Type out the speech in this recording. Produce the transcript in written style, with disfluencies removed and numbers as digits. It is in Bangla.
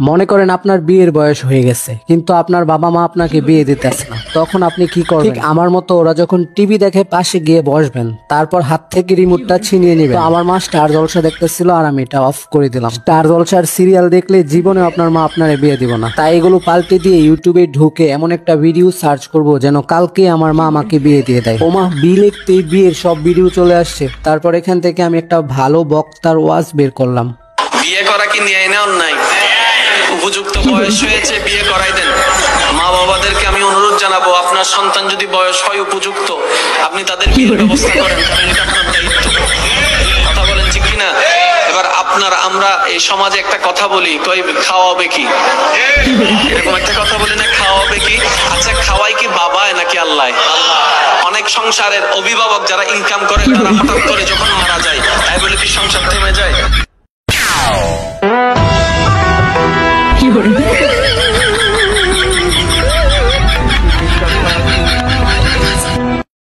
মনে করেন আপনার বিয়ের বয়স হয়ে গেছে, কিন্তু আপনার বাবা মা আপনাকে বিয়ে দিতেছে না, তখন আপনি কি করবেন? ঠিক আমার মতো ওরা যখন টিভি দেখে পাশে গিয়ে বসবেন, তারপর হাত থেকে রিমোটটা ছিনিয়ে নেবেন। তো আমার মা স্টার জলসা দেখতেছিল আর আমি এটা অফ করে দিলাম। স্টার জলসার সিরিয়াল দেখলে জীবনে আপনার মা আপনারে বিয়ে দিব না। তাই এগুলো পাল্টে দিয়ে ইউটিউবে ঢুকে এমন একটা ভিডিও সার্চ করব যেন কালকে আমার মা আমাকে বিয়ে দিয়ে দেয়। ওমা, বিয়ে লিখতেই বিয়ের সব ভিডিও চলে আসছে। তারপর এখান থেকে আমি একটা ভালো বক্তার ওয়াজ বের করলাম। বিয়ে করা কি নিয়ে এনে অন্যায়? উপযুক্ত বয়স হয়েছে, বিয়ে করাই দেন। মা বাবাদেরকে আমি অনুরোধ জানাবো, আপনার সন্তান যদি বয়স হয় উপযুক্ত, আপনি তাদের বিয়ের ব্যবস্থা করেন, কারণ এটা আপনার দায়িত্ব। কথা বলেন ঠিক কিনা? এবার আমরা এই সমাজে একটা কথা বলি, কই খাওয়াবে কি, এরকম একটা কথা বলি না, খাওয়াবে কি? আচ্ছা, খাওয়াই কি বাবায় নাকি আল্লাহ? অনেক সংসারের অভিভাবক যারা ইনকাম করে তারা হঠাৎ করে যখন মারা যায়, তাই বলে কি সংসার থেমে যায়?